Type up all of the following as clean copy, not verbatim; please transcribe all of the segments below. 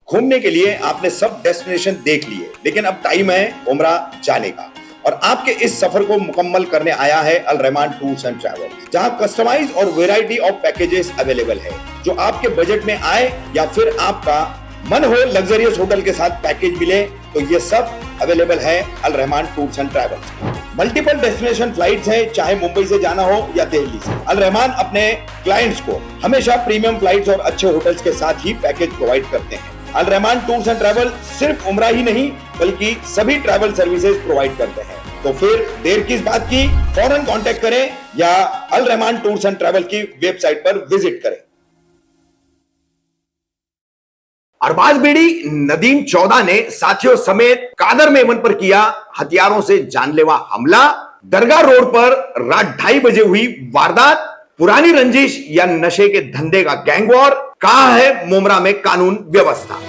घूमने के लिए आपने सब डेस्टिनेशन देख लिए, लेकिन अब टाइम है उम्रा जाने का। और आपके इस सफर को मुकम्मल करने आया है Al Rahman tours and travels, जहां कस्टमाइज और वैरायटी ऑफ पैकेजेस अवेलेबल है जो आपके बजट में आए या फिर आपका मन हो लग्जरियस होटल के साथ पैकेज मिले, तो ये सब अवेलेबल है Al Rahman tours and travels. Multiple destination flights हैं, चाहे मुंबई से जाना हो या दिल्ली से। अल रहमान अपने क्लाइंट्स को हमेशा प्रीमियम फ्लाइट्स और अच्छे होटल्स के साथ ही पैकेज प्रोवाइड करते हैं। अल रहमान टूर्स एंड ट्रैवल सिर्फ उम्रा ही नहीं बल्कि सभी ट्रैवल सर्विसेज प्रोवाइड करते हैं। तो फिर देर किस बात की, फौरन कांटेक्ट करें या अल रहमान टूर्स एंड ट्रैवल की वेबसाइट पर विजिट करें। अरबाज बीड़ी नदीम 14 ने साथियों समेत कादर मेमन पर किया हथियारों से जानलेवा हमला। दरगाह रोड पर रात 2:30 बजे हुई वारदात। पुरानी रंजिश या नशे के धंधे का गैंग वॉर। कहां है मुमरा में कानून व्यवस्था।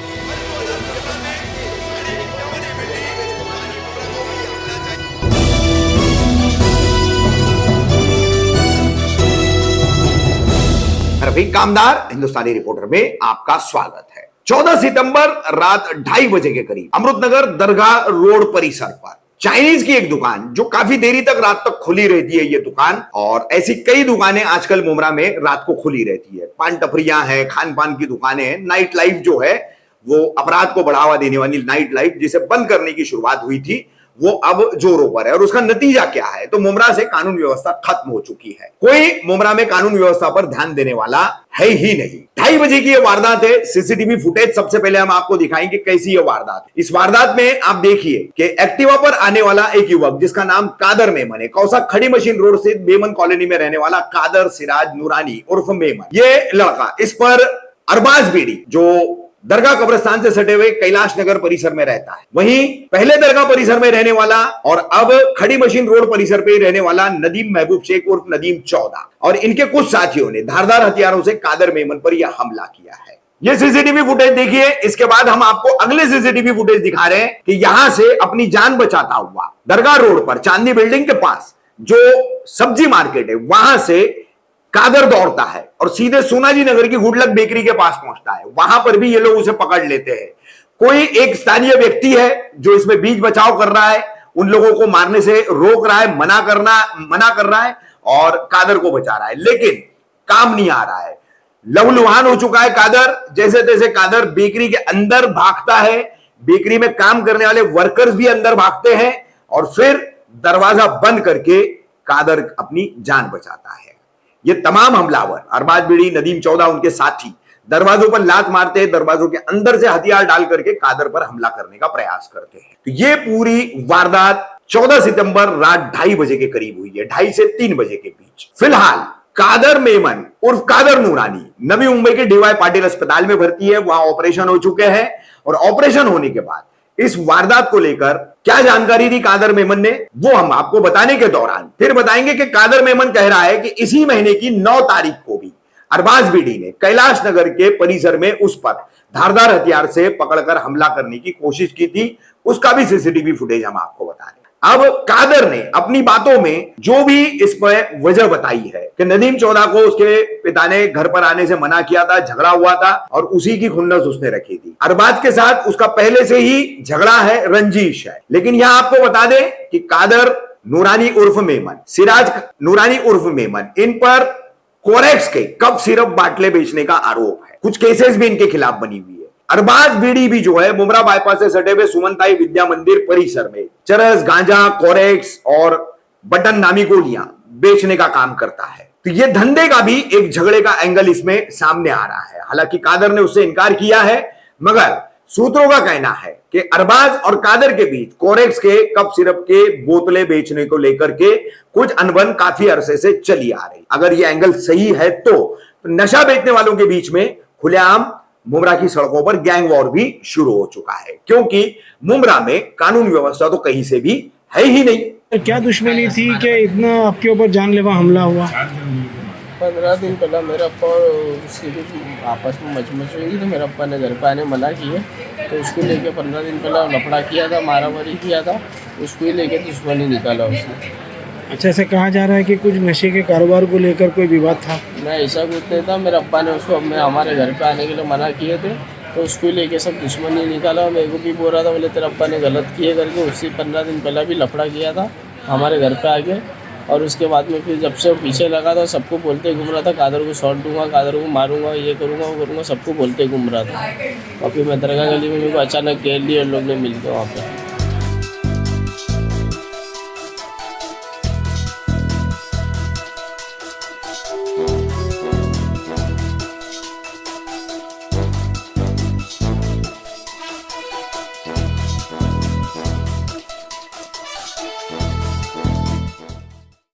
रफीक कामदार हिंदुस्तानी रिपोर्टर में आपका स्वागत है। 14 सितंबर रात 2:30 बजे के करीब अमृतनगर दरगाह रोड परिसर पर चाइनीज की एक दुकान, जो काफी देरी तक रात तक खुली रहती है ये दुकान, और ऐसी कई दुकानें आजकल मुमरा में रात को खुली रहती है। पान टपरियां हैं, खान पान की दुकानें हैं। नाइट लाइफ जो है वो अपराध को बढ़ावा देने वाली नाइट लाइफ जिसे बंद करने की शुरुआत हुई थी, वो अब जोरों पर है। और उसका नतीजा क्या है, तो मुमरा से कानून व्यवस्था खत्म हो चुकी है। कोई मुमरा में कानून व्यवस्था पर ध्यान देने वाला है ही नहीं। 2:30 बजे की ये वारदात है। सीसीटीवी फुटेज सबसे पहले हम आपको दिखाएंगे कैसी ये वारदात है। इस वारदात में आप देखिए कि एक्टिवा पर आने वाला एक युवक जिसका नाम कादर मेमन है, कौसा खड़ी मशीन रोड स्थित मेमन कॉलोनी में रहने वाला कादर सिराज नूरानी उर्फ मेमन, ये लड़का, इस पर अरबाज बीड़ी जो दरगाह कब्रिस्तान से सटे हुए कैलाश नगर परिसर में रहता है, वहीं पहले दरगाह परिसर में रहने वाला और अब खड़ी मशीन रोड परिसर पे रहने वाला नदीम महबूब शेख उर्फ नदीम 14 और इनके कुछ साथियों ने धारदार हथियारों से कादर मेमन पर यह हमला किया है। ये सीसीटीवी फुटेज देखिए। इसके बाद हम आपको अगले सीसीटीवी फुटेज दिखा रहे हैं कि यहां से अपनी जान बचाता हुआ दरगाह रोड पर चांदनी बिल्डिंग के पास जो सब्जी मार्केट है वहां से कादर दौड़ता है और सीधे सोनाजी नगर की गुडलक बेकरी के पास पहुंचता है। वहां पर भी ये लोग उसे पकड़ लेते हैं। कोई एक स्थानीय व्यक्ति है जो इसमें बीच बचाव कर रहा है, उन लोगों को मारने से रोक रहा है, मना कर रहा है और कादर को बचा रहा है, लेकिन काम नहीं आ रहा है। लहूलुहान हो चुका है कादर। जैसे तैसे कादर बेकरी के अंदर भागता है। बेकरी में काम करने वाले वर्कर्स भी अंदर भागते हैं और फिर दरवाजा बंद करके कादर अपनी जान बचाता है। ये तमाम हमलावर अरबाज बीड़ी, नदीम 14, उनके साथी दरवाजों पर लात मारते हैं, दरवाजों के अंदर से हथियार डाल करके कादर पर हमला करने का प्रयास करते हैं। तो ये पूरी वारदात 14 सितंबर रात 2:30 बजे के करीब हुई है, 2:30 से 3 बजे के बीच। फिलहाल कादर मेमन उर्फ कादर नूरानी नवी मुंबई के डीवाई पाटिल अस्पताल में भर्ती है। वहां ऑपरेशन हो चुके हैं और ऑपरेशन होने के बाद इस वारदात को लेकर क्या जानकारी दी कादर मेमन ने, वो हम आपको बताने के दौरान फिर बताएंगे कि कादर मेमन कह रहा है कि इसी महीने की 9 तारीख को भी अरबाज बीड़ी ने कैलाश नगर के परिसर में उस पर धारदार हथियार से पकड़कर हमला करने की कोशिश की थी। उसका भी सीसीटीवी फुटेज हम आपको बता रहे हैं। अब कादर ने अपनी बातों में जो भी इस पर वजह बताई है कि नदीम 14 को उसके पिता ने घर पर आने से मना किया था, झगड़ा हुआ था और उसी की खुन्नस उसने रखी थी। अरबाज के साथ उसका पहले से ही झगड़ा है, रंजिश है। लेकिन यहां आपको बता दें कि कादर नूरानी उर्फ मेमन, सिराज नूरानी उर्फ मेमन, इन पर कोरेक्स के कप सिरप बाटले बेचने का आरोप है। कुछ केसेस भी इनके खिलाफ बनी हुई है। अरबाज बीड़ी भी जो है मुमरा बाईपास से सटे हुए सुमनताई विद्या मंदिर परिसर में चरस, गांजा, कोरेक्स और बटन नामी गोलियां बेचने का काम करता है। तो ये धंधे का भी एक झगड़े का एंगल इसमें सामने आ रहा है। हालांकि कादर ने उससे इनकार किया है, मगर सूत्रों का कहना है कि अरबाज और कादर के बीच कोरेक्स के कप सिरप के बोतलें बेचने को लेकर के कुछ अनबन काफी अरसे से चली आ रही। अगर यह एंगल सही है तो नशा बेचने वालों के बीच में खुलेआम मुमरा की सड़कों पर गैंग वॉर भी शुरू हो चुका है, क्योंकि मुमरा में कानून व्यवस्था तो कहीं से भी है ही नहीं। क्या दुश्मनी थी कि इतना आपके ऊपर जानलेवा हमला हुआ? 15 दिन पहले मेरे अप्पा और उसकी कुछ आपस में मचमच हुई तो मेरे अप्पा ने घर पे आने मना किए, तो उसको लेके 15 दिन पहले लफड़ा किया था, मारामारी किया था, उसको ही लेके दुश्मनी निकाला उसने। अच्छा, ऐसे कहा जा रहा है कि कुछ नशे के कारोबार को लेकर कोई विवाद था? मैं ऐसा कुछ नहीं था। मेरे अप्पा ने उसको हमारे घर पे आने के लिए मना किए थे, तो उसको ही लेके सब दुश्मनी निकाला। मेरे को भी बोल रहा था, बोले तेरे अब्बा ने गलत किए करके। उससे 15 दिन पहले भी लफड़ा किया था हमारे घर पे आके। और उसके बाद में फिर जब से वो पीछे लगा था, सबको बोलते घूम रहा था कादर को शॉट दूंगा, कादर को मारूंगा, ये करूंगा वो करूंगा, सबको बोलते घूम रहा था। और फिर मैं दरगाह गली में मेरे को अचानक घेर लिया और लोग ने मिल के वहाँ पे।